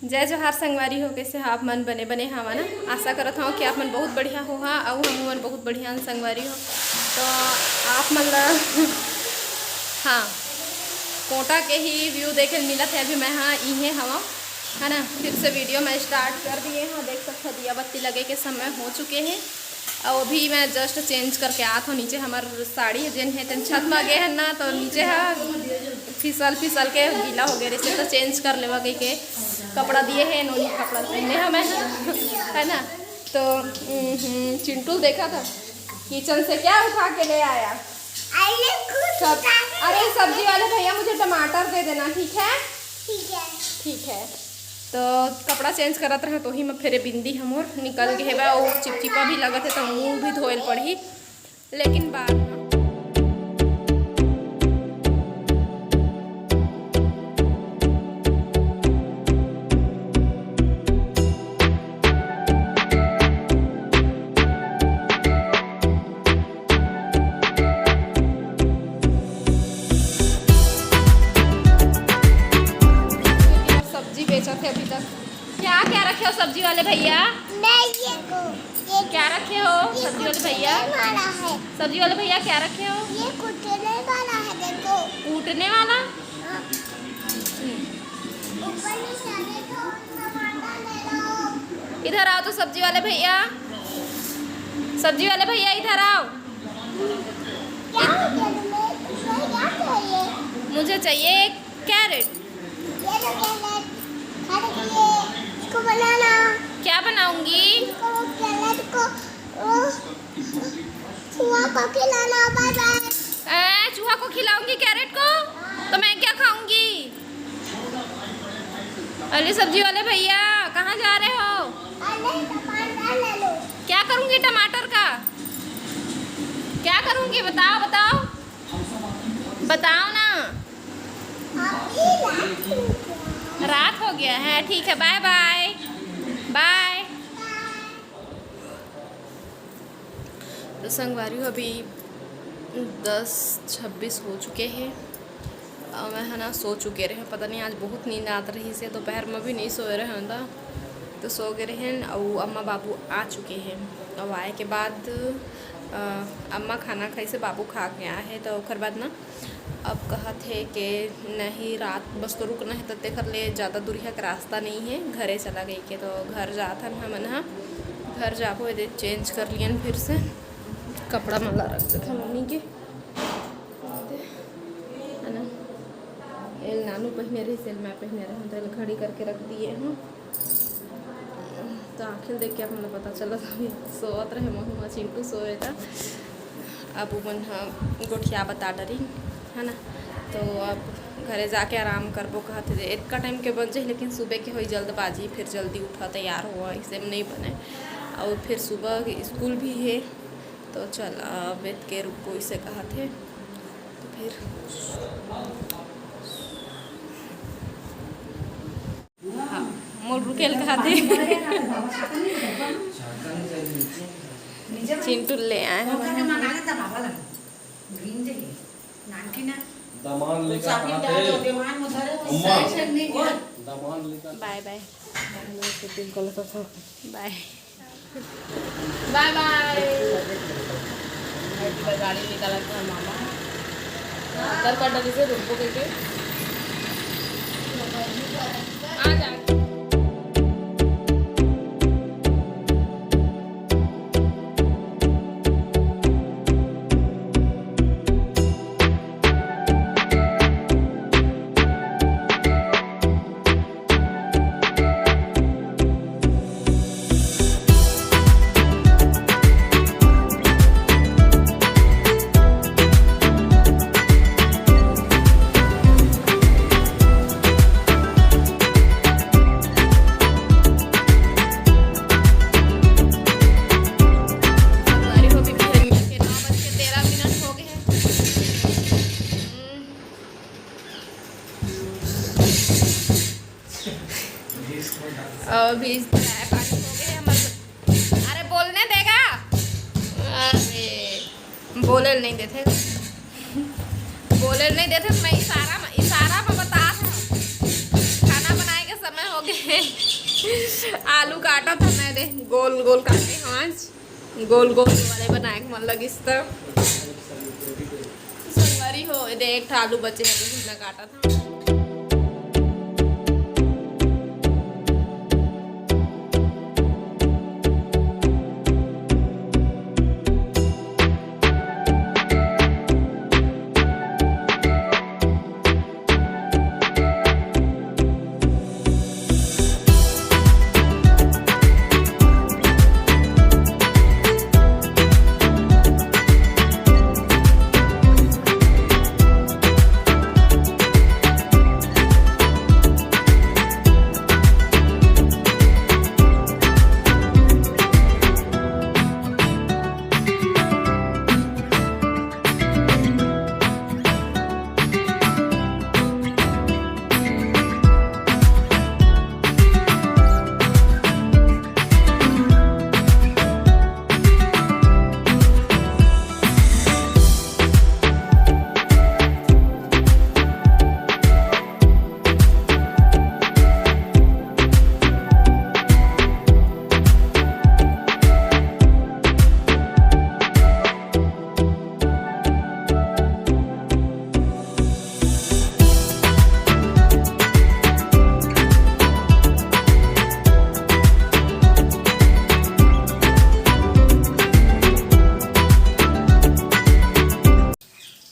जय जोहार संगवारी हो, कैसे आप मन बने बने हवा ना। आशा करत हूँ कि आप मन बहुत बढ़िया हो हा और हम मन बहुत बढ़िया संगवारी हो। तो आप मन हाँ कोटा के ही व्यू देखे मिला थे। अभी मैं हाँ इहे हवा है ना, फिर से वीडियो मैं स्टार्ट कर दिए हाँ। देख सकते दिया बत्ती लगे के समय हो चुके हैं और अभी मैं जस्ट चेंज करके आत हूँ नीचे। हमार साड़ी जिन है तेन छत में गए हैं ना, तो नीचे है फिसल के गीला हो गए रहे, तो चेंज कर लेवा के कपड़ा दिए हैं। नोनी कपड़ा पहने हैं मैं है ना। तो चिंटू देखा था किचन से क्या उठा के ले आया। अरे सब्जी वाले भैया मुझे टमाटर दे देना, ठीक है? ठीक है। तो कपड़ा चेंज करत रहा तो ही मैं फिर बिंदी हमोर निकल गए है और चिपचिपा भी लगत है, तो मुँह भी धोयल पड़ी। लेकिन बाद थे अभी तक। क्या क्या रखे हो सब्जी वाले भैया? ये क्या रखे हो सब्जी वाले भैया? सब्जी वाले भैया क्या रखे हो? ये कूटने वाला है, देखो। कूटने वाला? इधर आओ तो सब्जी वाले भैया, सब्जी वाले भैया इधर आओ। मुझे चाहिए कैरेट। इसको बनाना। क्या बनाऊंगी? चूहा को खिलाना। Bye bye. चूहा को खिलाऊंगी कैरेट को, तो मैं क्या खाऊंगी? अरे सब्जी वाले भैया कहाँ जा रहे हो? टमाटर ले लो। क्या करूंगी टमाटर का? क्या करूंगी बताओ बताओ बताओ ना। रात हो गया है, ठीक है। Bye bye bye. तो संगवारी अभी 10:26 हो चुके हैं और मैं है ना सो चुके रहे। पता नहीं आज बहुत नींद आत रही से, दोपहर में भी नहीं सोए रहे था तो सो गए रहे। और अम्मा बाबू आ चुके हैं और आए के बाद अम्मा खाना खाई से बाबू खा के आए हैं। तो ओकर बाद ना अब कहा थे कि नहीं रात बस तो रुकना है, तो देकर ले ज़्यादा दूरिया का रास्ता नहीं है, घरे चला गई के। तो घर जाता ना मन हाँ घर जाबो दे चेंज कर लियन, फिर से कपड़ा मला रख देता मम्मी के है ना। एल नानू पहने रही सेल मैं पहने रहा, तो घड़ी करके रख दिए हूँ। तो आखिर देख के आप मतलब पता चला था अभी सोत रहे महुआ चिंटू सोए था। अब मन हाँ गोठिया बता डरी है ना। तो अब घरे जाके आराम करबो कहते थे। एक का टाइम के बन जाए, लेकिन सुबह के हुई जल्दबाजी, फिर जल्दी उठा तैयार हुआ इसे नहीं बने। और फिर सुबह स्कूल भी है, तो चल बेत के रुको इसे कहा थे। तो फिर हाँ मोर रुकेल कहा थे। चिंटू ले आए bye bye bye bye bye. गाड़ी निकाला था मामा कर कर डली से रुको के आ जा। अभी चाय पानी हो गए हमारे। अरे बोलने देगा? अरे बोले नहीं देते, बोले नहीं देते। मैं इशारा में बता था खाना बनाए के समय हो गए। आलू काटा था मैंने, गोल गोल काटे आज, गोल गोल वाले बनाए मन लगिस तब संगवारी हो। दे एक आलू बचे हैं तो मैं काटा था।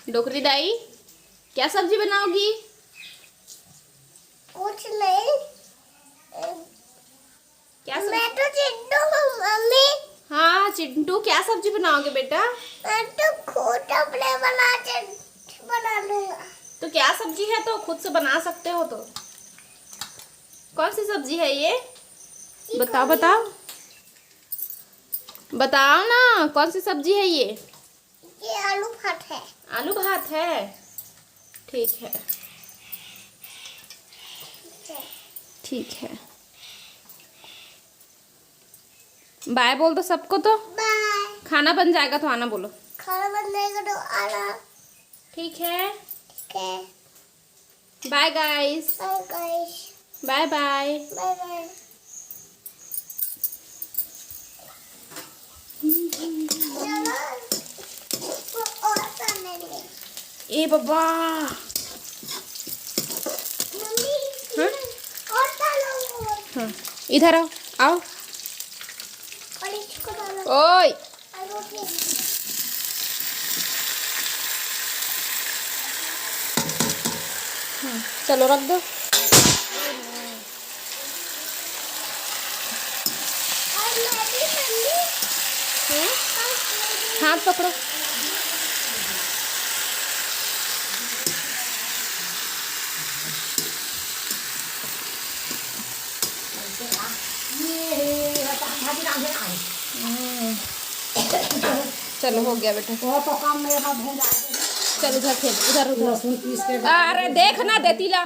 डोकरी दाई क्या सब्जी बनाओगी? कुछ नहीं। क्या सब्जी? मैं तो चिंटू हूँ मम्मी। हाँ चिंटू, क्या सब्जी बनाओगे बेटा? मैं तो खुद अपने बना लूंगा। तो क्या सब्जी है तो खुद से बना सकते हो तो? कौन सी सब्जी है ये? बताओ बताओ बताओ ना, कौन सी सब्जी है ये? ये आलू भात है। आलू भात है, ठीक है ठीक है। बाय बोल दो सबको तो। बाय। खाना बन जाएगा तो आना बोलो। खाना बनने का तो आना। ठीक है, ठीक है। Bye guys. Bye guys. Bye bye. Bye bye. ए बाबा, मम्मी हाँ? और डालो। हाँ इधर आओ आओ। और इसको डालो। ओए आलू के। हाँ, चलो रख दो। और मैं भी मम्मी। हाथ पकड़ो। चलो हो गया बेटा। चल उधर खेल, उधर उधर। अरे देख ना देती ला।